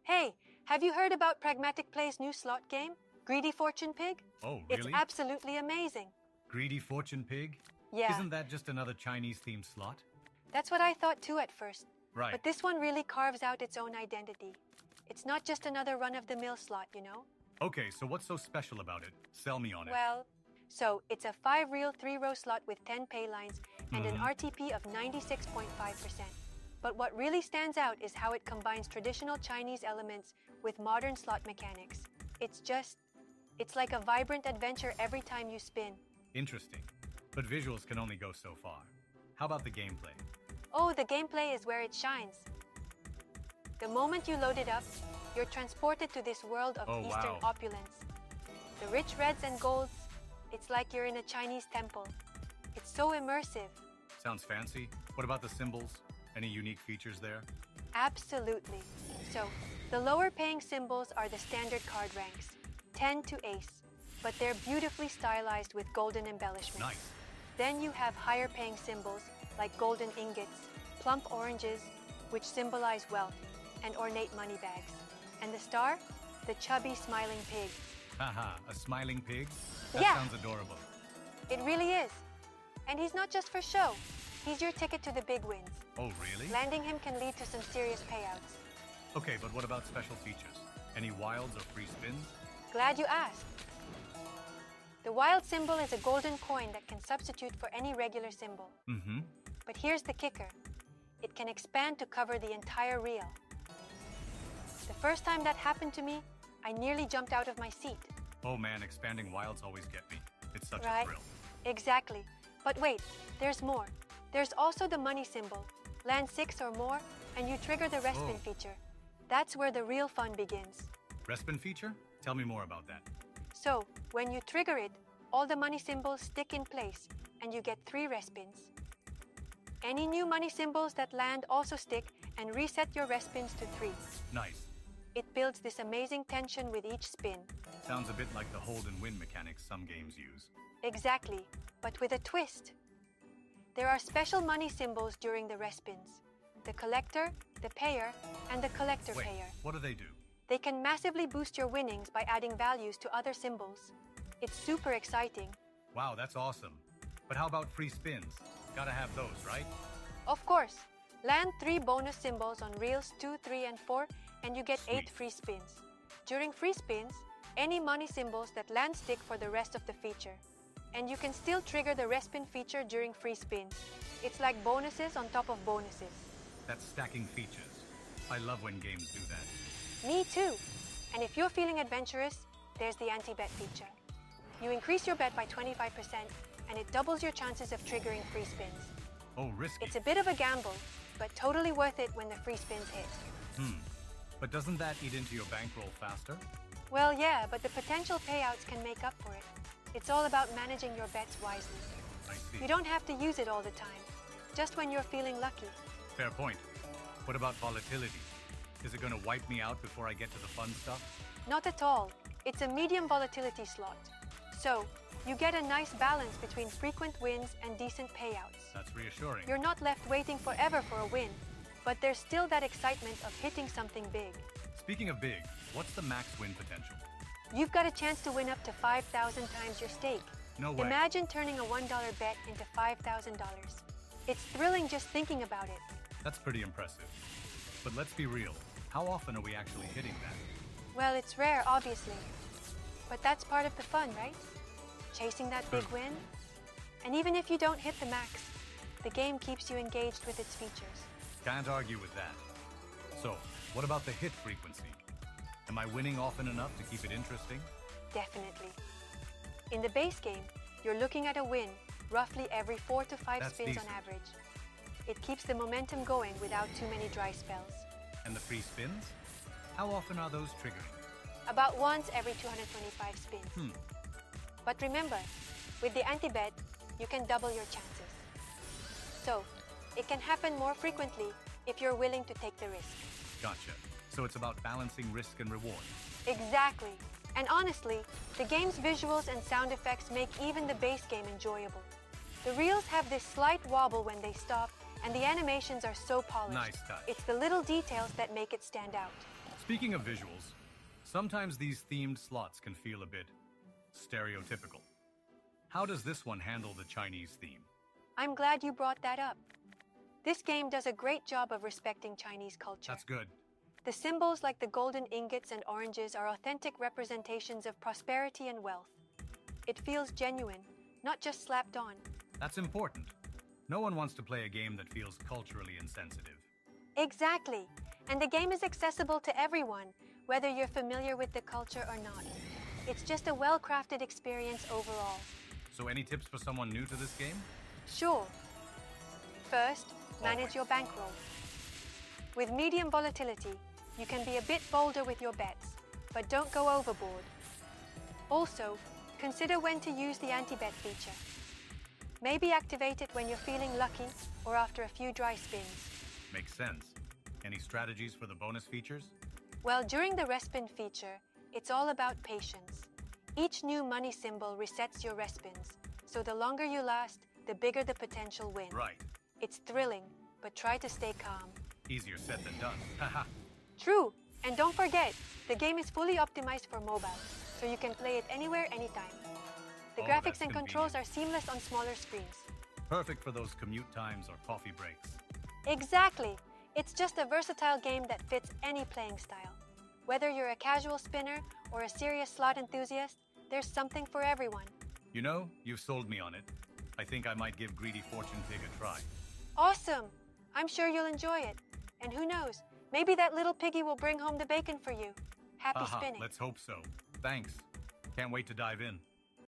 Hey, have you heard about Pragmatic Play's new slot game, Greedy Fortune Pig? Oh, It's really? absolutely amazing. Greedy Fortune Pig? Yeah. Isn't that just another Chinese-themed slot? That's what I thought too at first. Right. But this one really carves out its own identity. It's not just another run-of-the-mill slot, you know? Okay, so what's so special about it? Sell me on it. Well, so it's a 5-reel 3-row slot with 10 pay lines and an RTP of 96.5%. But what really stands out is how it combines traditional Chinese elements with modern slot mechanics. It's like a vibrant adventure every time you spin. Interesting. But visuals can only go so far. How about the gameplay? Oh, the gameplay is where it shines. The moment you load it up, you're transported to this world of Oh, Eastern wow. opulence. The rich reds and golds, it's like you're in a Chinese temple. It's so immersive. Sounds fancy. What about the symbols? Any unique features there? Absolutely. So, the lower paying symbols are the standard card ranks, 10 to ace, but they're beautifully stylized with golden embellishments. Nice. Then you have higher paying symbols like golden ingots, plump oranges, which symbolize wealth, and ornate money bags. And the star? The chubby smiling pig. Haha, a smiling pig? That Yeah. sounds adorable. It really is. And he's not just for show. He's your ticket to the big wins. Oh, really? Landing him can lead to some serious payouts. Okay, but what about special features? Any wilds or free spins? Glad you asked. The wild symbol is a golden coin that can substitute for any regular symbol. Mm-hmm. But here's the kicker. It can expand to cover the entire reel. The first time that happened to me, I nearly jumped out of my seat. Oh man, expanding wilds always get me. It's such a Right? thrill. Exactly. But wait, there's more. There's also the money symbol. Land 6 or more, and you trigger the respin Oh. feature. That's where the real fun begins. Respin feature? Tell me more about that. So, when you trigger it, all the money symbols stick in place, and you get 3 respins. Any new money symbols that land also stick and reset your respins to 3. Nice. It builds this amazing tension with each spin. Sounds a bit like the hold and win mechanics some games use. Exactly, but with a twist. There are special money symbols during the respins. The collector, the payer, and the collector Wait, payer. what do they do? They can massively boost your winnings by adding values to other symbols. It's super exciting. Wow, that's awesome. But how about free spins? Gotta have those, right? Of course, land 3 bonus symbols on reels 2, 3, and 4, and you get 8 Sweet. free spins. During free spins, any money symbols that land stick for the rest of the feature. And you can still trigger the respin feature during free spins. It's like bonuses on top of bonuses. That's stacking features. I love when games do that. Me too! And if you're feeling adventurous, there's the anti-bet feature. You increase your bet by 25%, and it doubles your chances of triggering free spins. Oh, risky. It's a bit of a gamble, but totally worth it when the free spins hit. But doesn't that eat into your bankroll faster? Well, yeah, but the potential payouts can make up for it. It's all about managing your bets wisely. I see. You don't have to use it all the time, just when you're feeling lucky. Fair point. What about volatility? Is it gonna wipe me out before I get to the fun stuff? Not at all. It's a medium volatility slot. So, you get a nice balance between frequent wins and decent payouts. That's reassuring. You're not left waiting forever for a win, but there's still that excitement of hitting something big. Speaking of big, what's the max win potential? You've got a chance to win up to 5,000 times your stake. No way. Imagine turning a $1 bet into $5,000. It's thrilling just thinking about it. That's pretty impressive. But let's be real. How often are we actually hitting that? Well, it's rare, obviously. But that's part of the fun, right? Chasing that big True. win. And even if you don't hit the max, the game keeps you engaged with its features. Can't argue with that. So, what about the hit frequency? Am I winning often enough to keep it interesting? Definitely. In the base game, you're looking at a win roughly every 4 to 5 That's spins decent. on average. It keeps the momentum going without too many dry spells. And the free spins? How often are those triggering? About once every 225 spins. But remember, with the anti-bet, you can double your chances. So, it can happen more frequently if you're willing to take the risk. Gotcha. So it's about balancing risk and reward. Exactly. And honestly, the game's visuals and sound effects make even the base game enjoyable. The reels have this slight wobble when they stop, and the animations are so polished. Nice touch. It's the little details that make it stand out. Speaking of visuals, sometimes these themed slots can feel a bit stereotypical. How does this one handle the Chinese theme? I'm glad you brought that up. This game does a great job of respecting Chinese culture. That's good. The symbols like the golden ingots and oranges are authentic representations of prosperity and wealth. It feels genuine, not just slapped on. That's important. No one wants to play a game that feels culturally insensitive. Exactly. And the game is accessible to everyone, whether you're familiar with the culture or not. It's just a well-crafted experience overall. So any tips for someone new to this game? Sure. First, manage your bankroll. With medium volatility, you can be a bit bolder with your bets, but don't go overboard. Also, consider when to use the anti-bet feature. Maybe activate it when you're feeling lucky or after a few dry spins. Makes sense. Any strategies for the bonus features? Well, during the respin feature, it's all about patience. Each new money symbol resets your respins, so the longer you last, the bigger the potential win. Right. It's thrilling, but try to stay calm. Easier said than done. Haha. True, and don't forget, the game is fully optimized for mobile, so you can play it anywhere, anytime. The graphics that's and controls convenient. are seamless on smaller screens. Perfect for those commute times or coffee breaks. Exactly! It's just a versatile game that fits any playing style. Whether you're a casual spinner or a serious slot enthusiast, there's something for everyone. You know, you've sold me on it. I think I might give Greedy Fortune Pig a try. Awesome! I'm sure you'll enjoy it. And who knows, maybe that little piggy will bring home the bacon for you. Happy Haha, spinning. let's hope so. Thanks. Can't wait to dive in.